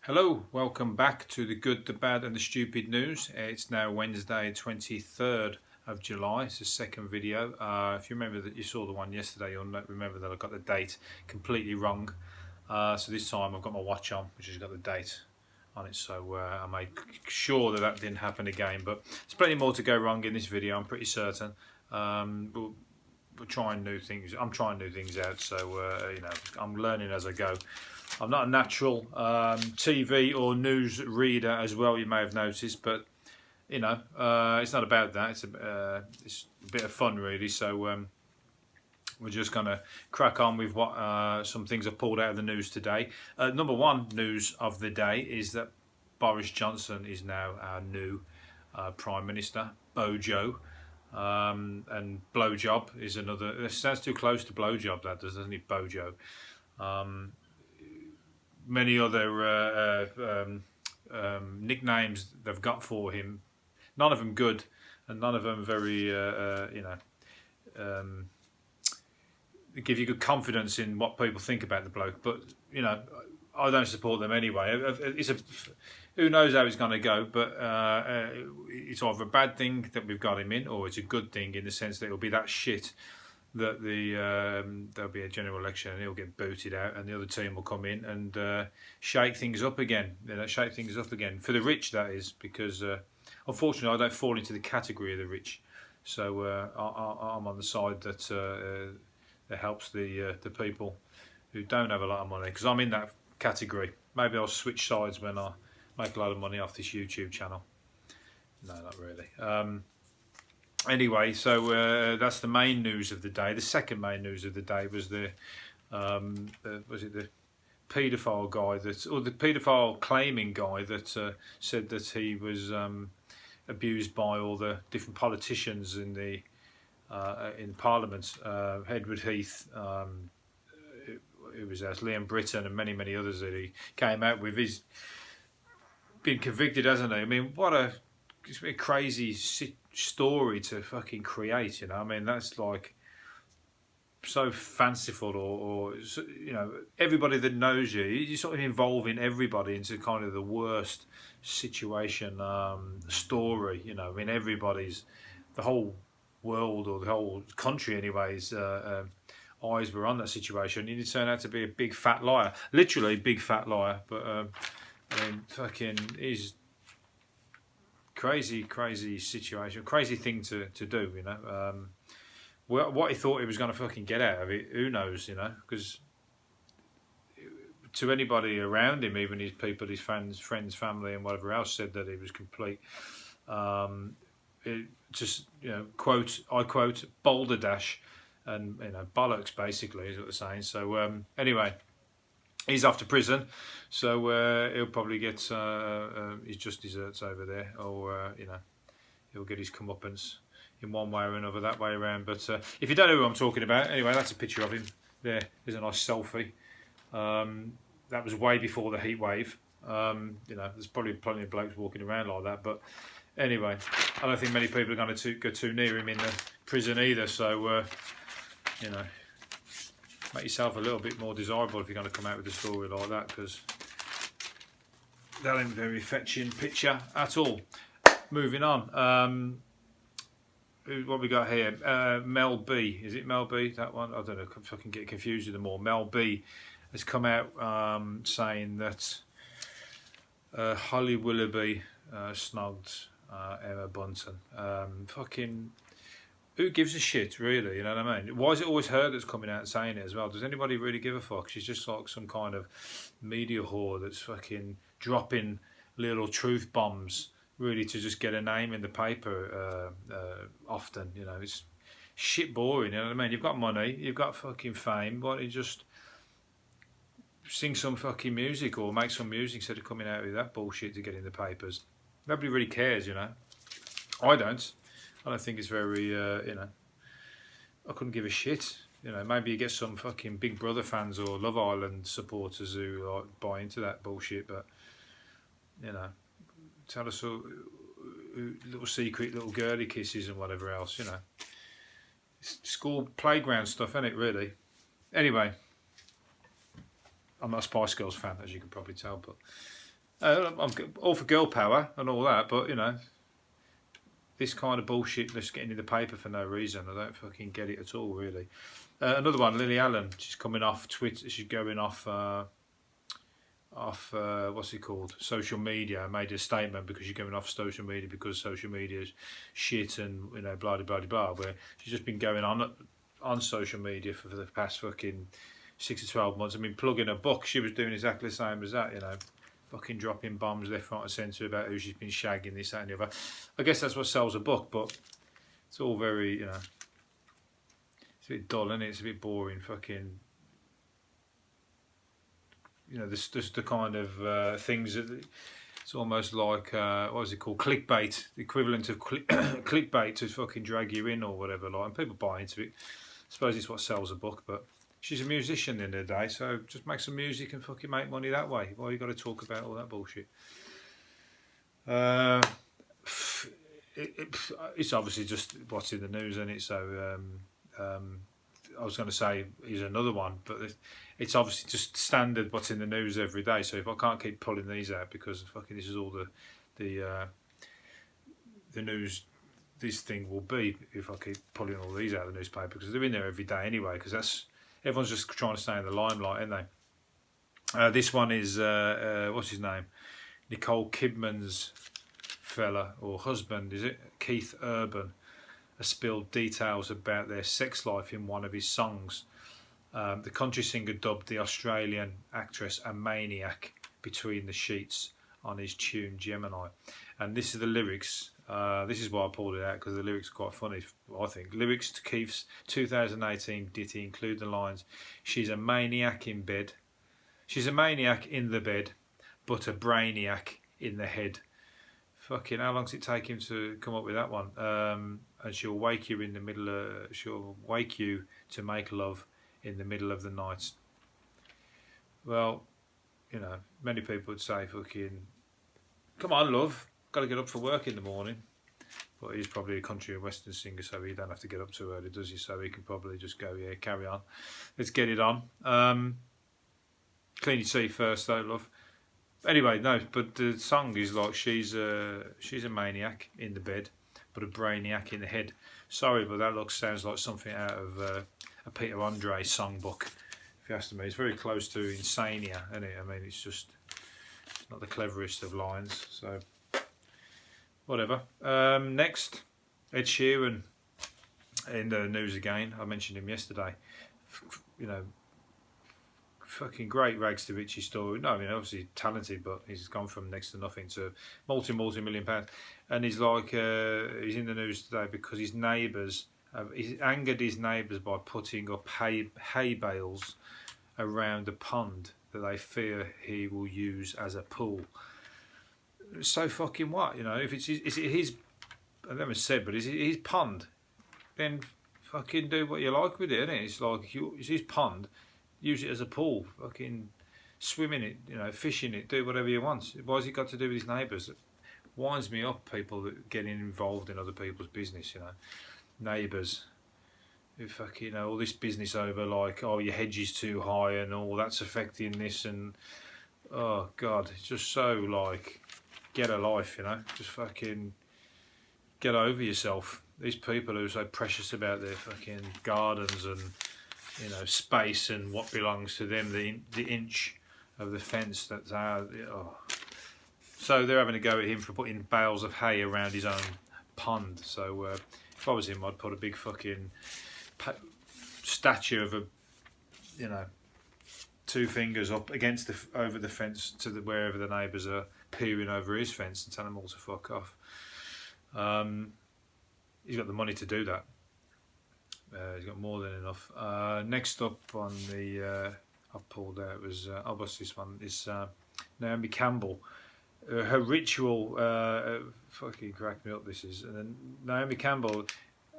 Hello, welcome back to the good, the bad and the stupid news. It's now Wednesday 23rd of July. It's the second video. If you remember that you saw the one yesterday, you'll remember that I got the date completely wrong. So this time I've got my watch on, which has got the date on it, so I made sure that didn't happen again. But there's plenty more to go wrong in this video, I'm pretty certain. We're trying new things. I'm trying new things out, so I'm learning as I go. I'm not a natural TV or news reader as well, you may have noticed, but it's not about that. It's a bit of fun really. So we're just going to crack on with what some things I've pulled out of the news today. Number one news of the day is that Boris Johnson is now our new Prime Minister, Bojo. And blowjob is another. It sounds too close to blowjob, that doesn't it? Bojo. Many other nicknames they've got for him, none of them good, and none of them very give you good confidence in what people think about the bloke. But I don't support them anyway. Who knows how it's going to go, but it's either a bad thing that we've got him in, or it's a good thing in the sense that it'll be that shit that there'll be a general election and he'll get booted out, and the other team will come in and shake things up again. Shake things up again for the rich, that is, because unfortunately I don't fall into the category of the rich. So I'm on the side that helps the people who don't have a lot of money, because I'm in that category. Maybe I'll switch sides when I make a lot of money off this YouTube channel. No, not really. Anyway, so that's the main news of the day. The second main news of the day was the paedophile guy the paedophile claiming guy that said that he was abused by all the different politicians in Parliament. Edward Heath, who was Liam Britton, and many others that he came out with. He's been convicted, hasn't he? I mean, what a crazy story to fucking create, I mean, that's like so fanciful, or everybody that knows you sort of involving everybody into kind of the worst situation story. I mean, the whole world, or the whole country anyways, eyes were on that situation, and he turned out to be a big fat liar, literally big fat liar. But I mean, fucking, he's crazy situation, crazy thing to do, what he thought he was going to fucking get out of it, who knows, because to anybody around him, even his people, his friends, family and whatever else, said that he was complete I quote balderdash and bollocks, basically, is what they're saying. So anyway, he's off to prison, so he'll probably get his just desserts over there, or he'll get his comeuppance in one way or another, that way around. But if you don't know who I'm talking about, anyway, that's a picture of him. There's a nice selfie. That was way before the heat wave. There's probably plenty of blokes walking around like that. But anyway, I don't think many people are going to go too near him in the prison either. So make yourself a little bit more desirable if you're going to come out with a story like that, because that ain't a very fetching picture at all. Moving on. What we got here? Mel B. Is it Mel B? That one? I don't know. I can get confused with them all. Mel B has come out saying that Holly Willoughby snogged Emma Bunton. Fucking, who gives a shit, really? You know what I mean? Why is it always her that's coming out and saying it as well? Does anybody really give a fuck? She's just like some kind of media whore that's fucking dropping little truth bombs, really, to just get a name in the paper often. It's shit boring, you know what I mean? You've got money, you've got fucking fame, why don't you just sing some fucking music or make some music instead of coming out with that bullshit to get in the papers? Nobody really cares, I don't think it's very, I couldn't give a shit. Maybe you get some fucking Big Brother fans or Love Island supporters who buy into that bullshit, but, tell us all, little secret, little girly kisses and whatever else, It's school playground stuff, isn't it, really? Anyway, I'm not a Spice Girls fan, as you can probably tell, but I'm all for girl power and all that, but you know, this kind of bullshit that's getting in the paper for no reason, I don't fucking get it at all, really. Another one, Lily Allen. She's coming off Twitter. She's going off what's it called, social media. Made a statement because she's going off social media because social media is shit and you know blah blah blah blah. Where she's just been going on social media for the past fucking 6 to 12 months. I mean, plugging a book, she was doing exactly the same as that. You know, fucking dropping bombs left, right, and centre about who she's been shagging, this, that, and the other. I guess that's what sells a book, but it's all very, you know, it's a bit dull, isn't it? It's a bit boring, fucking. You know, this the kind of things that it's almost like what is it called, clickbait, the equivalent of clickbait to fucking drag you in or whatever. Like, and people buy into it. I suppose it's what sells a book, but she's a musician in the day, so just make some music and fucking make money that way. Why you got to talk about all that bullshit? It's obviously just what's in the news, isn't it? So I was going to say here's another one, but it's obviously just standard what's in the news every day. So if I can't keep pulling these out because fucking this is all the news, this thing will be if I keep pulling all these out of the newspaper because they're in there every day anyway. Because that's everyone's just trying to stay in the limelight, aren't they? This one is what's his name? Nicole Kidman's fella or husband, is it? Keith Urban. Spilled details about their sex life in one of his songs. The country singer dubbed the Australian actress a maniac between the sheets on his tune Gemini. And this is the lyrics. This is why I pulled it out because the lyrics are quite funny, I think. Lyrics to Keith's 2018 ditty include the lines, "She's a maniac in bed. She's a maniac in the bed, but a brainiac in the head." Fucking, how long does it take him to come up with that one? And she'll wake you in the middle of, she'll wake you to make love in the middle of the night. Well, you know, many people would say, fucking, come on, love, got to get up for work in the morning. But he's probably a country and western singer, so he don't have to get up too early, does he? So he can probably just go, yeah, carry on. Let's get it on. Clean your teeth first, though, love. Anyway, no, but the song is like she's a maniac in the bed, but a brainiac in the head. Sorry, but that sounds like something out of a Peter Andre songbook. If you ask me, it's very close to Insania, isn't it? I mean, it's not the cleverest of lines. So whatever. Next, Ed Sheeran in the news again. I mentioned him yesterday. You know. Fucking great rags to riches story. No, I mean obviously talented, but he's gone from next to nothing to multi-million pounds. And he's like he's in the news today because his neighbours, he's angered his neighbours by putting up hay bales around a pond that they fear he will use as a pool. So fucking what, you know? If is it his? I never said, but is it his pond? Then fucking do what you like with it, innit? It's like it's his pond. Use it as a pool, fucking swim in it, you know, fish in it, do whatever you want. Why has it got to do with his neighbours? It winds me up, people that getting involved in other people's business, you know. Neighbours, who fucking, you know, all this business over like, oh, your hedge is too high and all that's affecting this and, oh, God, it's just so like, get a life, you know. Just fucking get over yourself. These people who are so precious about their fucking gardens and, you know, space and what belongs to them, the inch of the fence that's ours. Oh. So they're having a go at him for putting bales of hay around his own pond. So if I was him, I'd put a big fucking statue of a, you know, 2 fingers up against over the fence to wherever the neighbours are peering over his fence and tell them all to fuck off. He's got the money to do that. He's got more than enough. Next up on the I've pulled out was what's this one? Is Naomi Campbell. Her ritual fucking cracked me up. This is, and then Naomi Campbell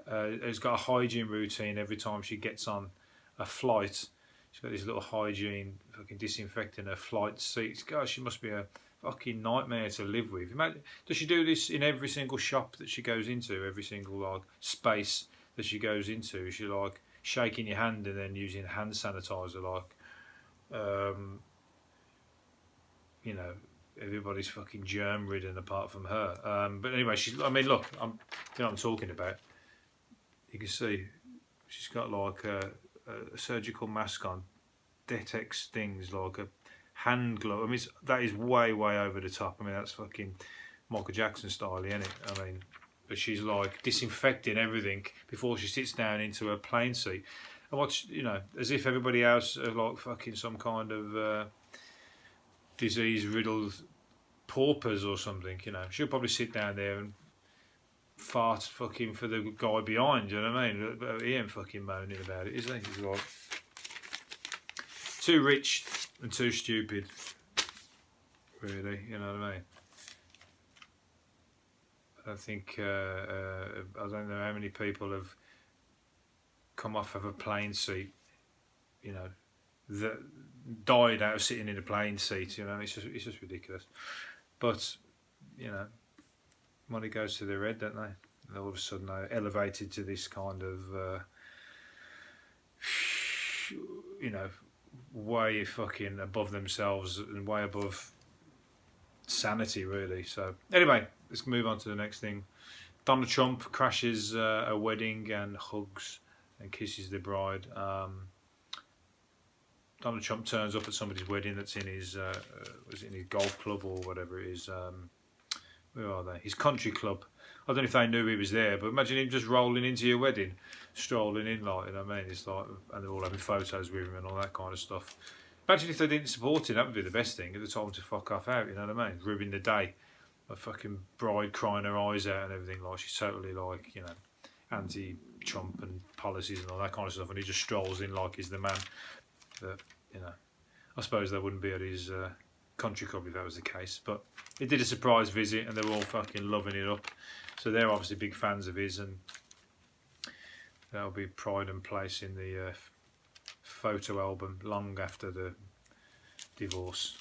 has got a hygiene routine every time she gets on a flight. She's got this little hygiene fucking disinfecting her flight seats. God, she must be a fucking nightmare to live with. Imagine, does she do this in every single shop that she goes into, every single like space that she goes into? She like shaking your hand and then using hand sanitizer, like you know, everybody's fucking germ ridden apart from her. But anyway, I mean, look, you know what I'm talking about. You can see she's got like a surgical mask on, Detex things, like a hand glove. I mean, that is way over the top. I mean, that's fucking Michael Jackson style, isn't it? I mean, but she's like disinfecting everything before she sits down into her plane seat. And watch, you know, as if everybody else are like fucking some kind of disease-riddled paupers or something, you know. She'll probably sit down there and fart fucking for the guy behind, you know what I mean? But he ain't fucking moaning about it, is he? He's like too rich and too stupid, really, you know what I mean? I think, I don't know how many people have come off of a plane seat, you know, that died out of sitting in a plane seat, you know, it's just ridiculous. But, you know, money goes to their head, don't they? And all of a sudden they're elevated to this kind of, you know, way fucking above themselves and way above sanity, really. So, anyway, let's move on to the next thing. Donald Trump crashes a wedding and hugs and kisses the bride. Donald Trump turns up at somebody's wedding that's in his golf club or whatever it is. Where are they? His country club. I don't know if they knew he was there, but imagine him just rolling into your wedding, strolling in, like, you know what I mean? It's like, and they're all having photos with him and all that kind of stuff. Imagine if they didn't support him, that would be the best thing. At the time to fuck off out, you know what I mean? Ruining the day. A fucking bride crying her eyes out and everything, like she's totally like, you know, anti-Trump and policies and all that kind of stuff, and he just strolls in like he's the man. That, you know, I suppose they wouldn't be at his country club if that was the case, but he did a surprise visit and they were all fucking loving it up. So they're obviously big fans of his, and that'll be pride and place in the photo album long after the divorce.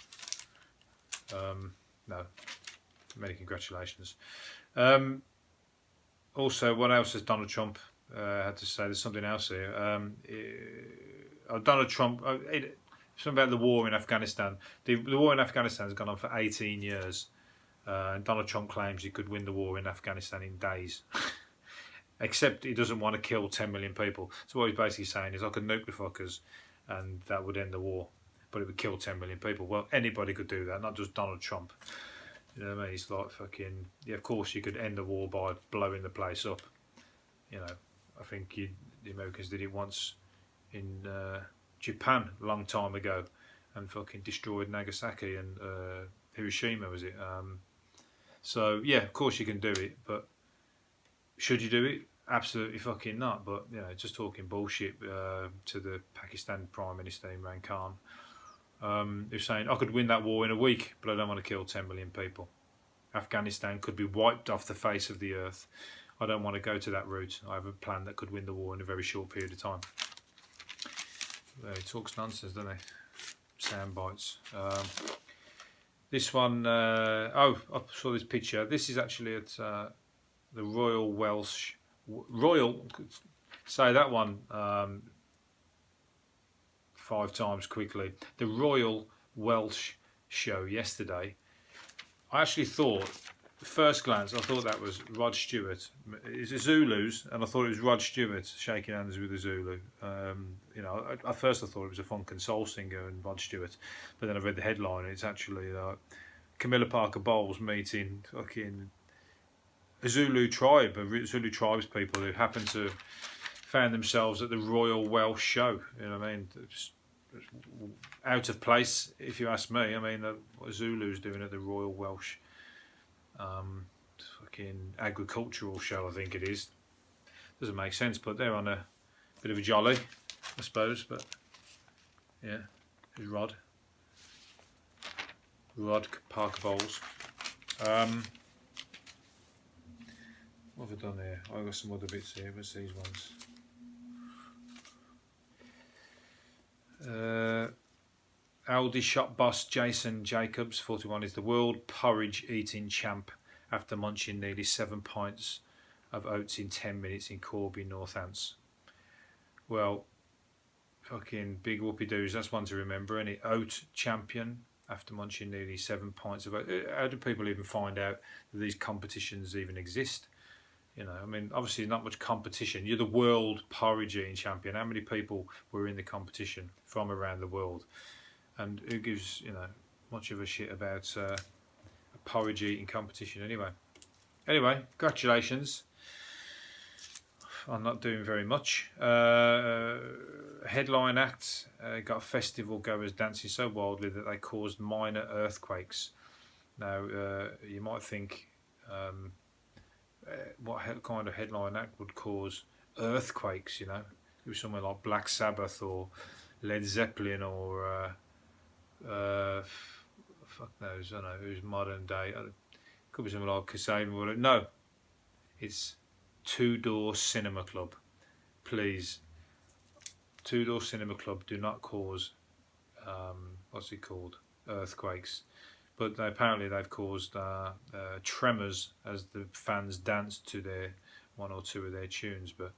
No, many congratulations. Also, what else has Donald Trump had to say? There's something else here. Donald Trump, something about the war in Afghanistan. The war in Afghanistan has gone on for 18 years. And Donald Trump claims he could win the war in Afghanistan in days. Except he doesn't want to kill 10 million people. So what he's basically saying is, I could nuke the fuckers and that would end the war. But it would kill 10 million people. Well, anybody could do that, not just Donald Trump. You know what I mean? It's like fucking, yeah, of course you could end the war by blowing the place up. You know, I think the Americans did it once in Japan a long time ago and fucking destroyed Nagasaki and Hiroshima, was it? So, yeah, of course you can do it, but should you do it? Absolutely fucking not. But, you know, just talking bullshit to the Pakistan Prime Minister Imran Khan. They're saying, I could win that war in a week, but I don't want to kill 10 million people. Afghanistan could be wiped off the face of the earth. I don't want to go to that route. I have a plan that could win the war in a very short period of time. He talks nonsense, doesn't he? Sound bites. This one, I saw this picture. This is actually at the Royal, say that one 5 times quickly. The Royal Welsh Show yesterday. I actually thought, at first glance, I thought that was Rod Stewart. It's a Zulus, and I thought it was Rod Stewart shaking hands with a Zulu. You know, at first I thought it was a funk and soul singer and Rod Stewart, but then I read the headline, and it's actually Camilla Parker Bowles meeting fucking a Zulu tribe, Zulu tribes people who happen to found themselves at the Royal Welsh Show. You know what I mean? It's out of place, if you ask me. I mean, what Zulu's doing at the Royal Welsh fucking agricultural show, I think it is. Doesn't make sense, but they're on a bit of a jolly, I suppose. But yeah, there's Rod Parker Bowles. What have I done here? I've got some other bits here. What's these ones? Aldi shop boss Jason Jacobs, 41, is the world porridge eating champ after munching nearly 7 pints of oats in 10 minutes in Corby, Northants. Well, fucking big whoopie doos, that's one to remember, any oat champion. after munching nearly 7 pints of oat. How do people even find out that these competitions even exist? You know, I mean, obviously not much competition. You're the world porridge eating champion. How many people were in the competition from around the world? And who gives, you know, much of a shit about a porridge eating competition anyway? Anyway, congratulations. I'm not doing very much. Headline act got festival goers dancing so wildly that they caused minor earthquakes. Now, you might think, what kind of headline act would cause earthquakes? You know, it was somewhere like Black Sabbath or Led Zeppelin or fuck knows. I don't know who's modern day. Could be something like Kasabian. No, it's Two Door Cinema Club. Please, Two Door Cinema Club do not cause what's it called, earthquakes. But apparently they've caused tremors as the fans danced to their one or two of their tunes. But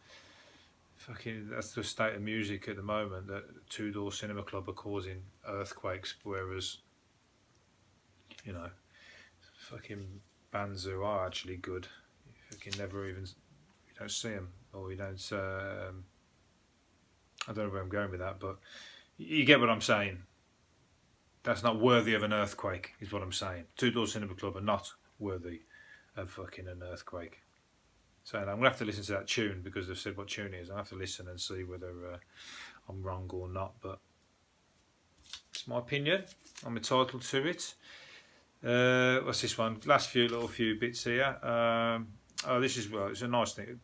fucking, that's the state of music at the moment, that Two Door Cinema Club are causing earthquakes, whereas, you know, fucking bands who are actually good, you fucking never even, you don't see them, or you don't. I don't know where I'm going with that, but you get what I'm saying. That's not worthy of an earthquake, is what I'm saying. Two Door Cinema Club are not worthy of fucking an earthquake. So I'm going to have to listen to that tune, because they've said what tune it is. I'll have to listen and see whether I'm wrong or not, but it's my opinion. I'm entitled to it. What's this one? Last few bits here. Oh, this is, well, it's a nice thing.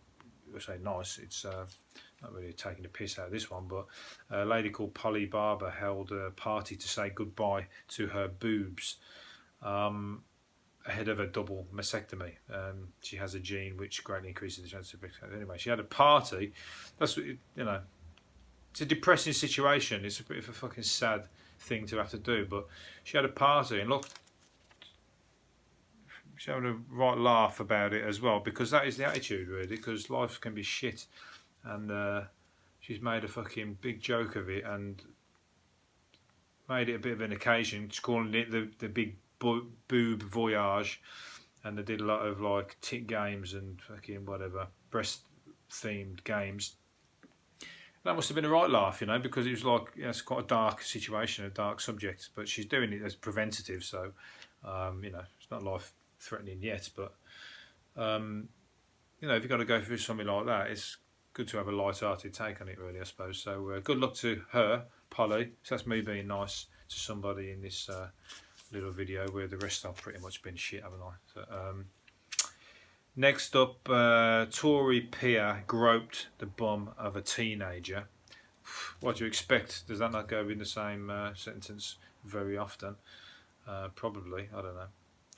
I say nice, it's not really taking the piss out of this one, but a lady called Polly Barber held a party to say goodbye to her boobs ahead of a double mastectomy. She has a gene which greatly increases the chance of breast cancer. Anyway, she had a party. That's, you know, it's a depressing situation. It's a bit of a fucking sad thing to have to do, but she had a party, and look, she had a right laugh about it as well, because that is the attitude, really, because life can be shit. And she's made a fucking big joke of it and made it a bit of an occasion, just calling it the big boob voyage. And they did a lot of like tit games and fucking whatever, breast themed games. That must have been a right laugh, you know, because it was like, you know, it's quite a dark situation, a dark subject, but she's doing it as preventative, so you know, it's not life threatening yet, but you know, if you've got to go through something like that, it's good to have a light-hearted take on it, really, I suppose. So good luck to her, Polly. So that's me being nice to somebody in this little video, where the rest have pretty much been shit, haven't I? So, next up, Tory peer groped the bum of a teenager. What do you expect? Does that not go in the same sentence very often? Probably, I don't know.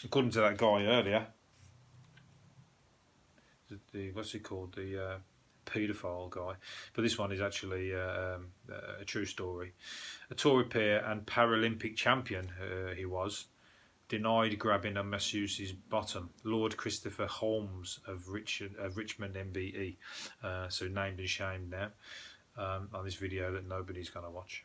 According to that guy earlier, what's he called? The paedophile guy, but this one is actually a true story. A Tory peer and Paralympic champion he was, denied grabbing a masseuse's bottom. Lord Christopher Holmes of Richmond MBE, so named and shamed now on this video that nobody's going to watch.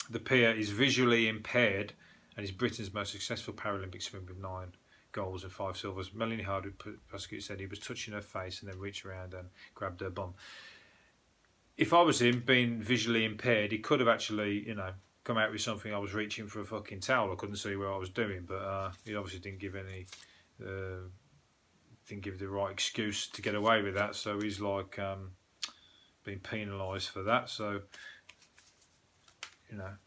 The peer is visually impaired and is Britain's most successful Paralympic swimmer with 9 goals and 5 silvers. Melanie Hardwood, prosecutor, said he was touching her face and then reached around and grabbed her bum. If I was him, being visually impaired, he could have actually, you know, come out with something. I was reaching for a fucking towel. I couldn't see what I was doing, but he obviously didn't give the right excuse to get away with that. So he's like being penalised for that. So, you know,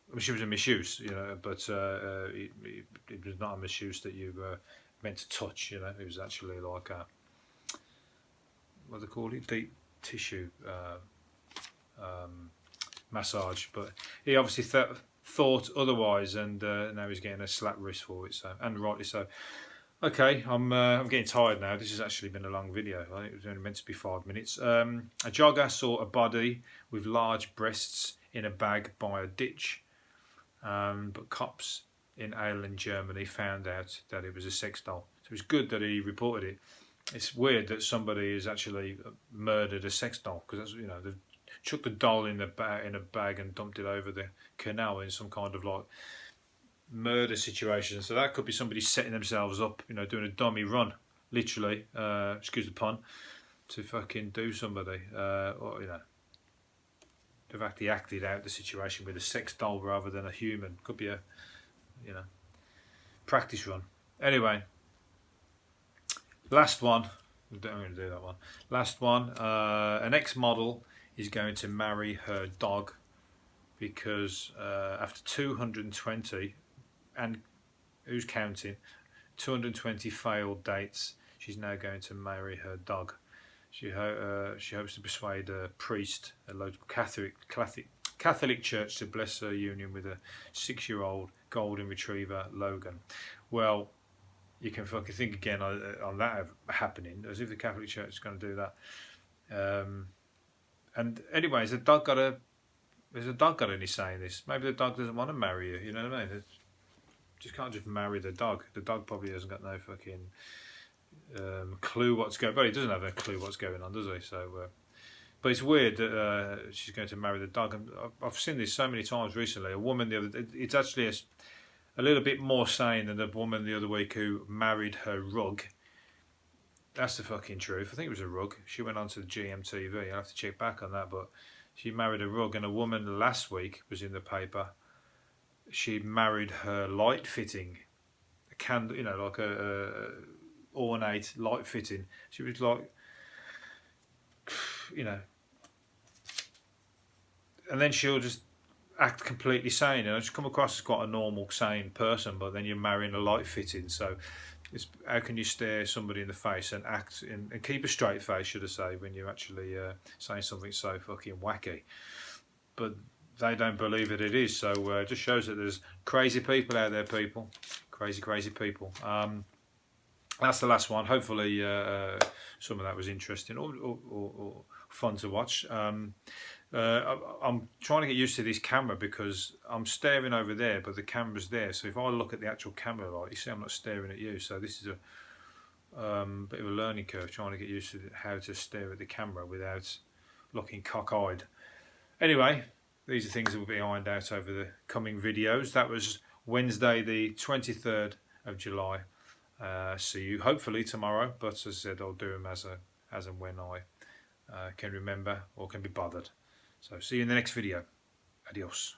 I mean, she was a misuse, you know, but it was not a misuse that you were meant to touch, you know. It was actually like a, what do they call it, deep tissue massage. But he obviously thought otherwise, and now he's getting a slap wrist for it, so, and rightly so. Okay, I'm getting tired now. This has actually been a long video. I think it was only meant to be 5 minutes. A jogger saw a body with large breasts in a bag by a ditch. But cops in Ireland, Germany, found out that it was a sex doll. So it's good that he reported it. It's weird that somebody has actually murdered a sex doll, because that's, you know, chucked the doll in a bag and dumped it over the canal in some kind of like murder situation. So that could be somebody setting themselves up, you know, doing a dummy run, literally, excuse the pun, to fucking do somebody, or you know, they've actually acted out the situation with a sex doll rather than a human. Could be a, you know, practice run. Anyway, last one. I'm going to do that one. Last one. An ex-model is going to marry her dog because after 220, and who's counting, 220 failed dates, she's now going to marry her dog. She hopes to persuade a priest, a local Catholic church, to bless her union with a 6-year-old golden retriever, Logan. Well, you can fucking think again on that happening, as if the Catholic Church is going to do that. And anyways, the dog got any say in this? Maybe the dog doesn't want to marry you. You know what I mean? Just can't just marry the dog. The dog probably hasn't got no fucking clue what's going. But he doesn't have a clue what's going on, does he? So, but it's weird that she's going to marry the dog. And I've seen this so many times recently. A woman it's actually a little bit more sane than the woman the other week who married her rug. That's the fucking truth. I think it was a rug. She went on to the GMTV. I'll have to check back on that, but she married a rug. And a woman last week was in the paper. She married her light fitting, a candle, you know, like a ornate light fitting. She was like, you know, and then she'll just act completely sane, and I just come across as quite a normal, sane person, but then you're marrying a light fitting. So it's, how can you stare somebody in the face and act and keep a straight face, should I say, when you're actually saying something so fucking wacky? But they don't believe it is. So it just shows that there's crazy people out there, people. Crazy people. That's the last one. Hopefully some of that was interesting or fun to watch. I'm trying to get used to this camera because I'm staring over there, but the camera's there. So if I look at the actual camera light, you see I'm not staring at you. So this is a bit of a learning curve, trying to get used to how to stare at the camera without looking cockeyed. Anyway, these are things that will be ironed out over the coming videos. That was Wednesday, the 23rd of July. See you hopefully tomorrow, but as I said, I'll do them as and when I can remember or can be bothered. So see you in the next video. Adios.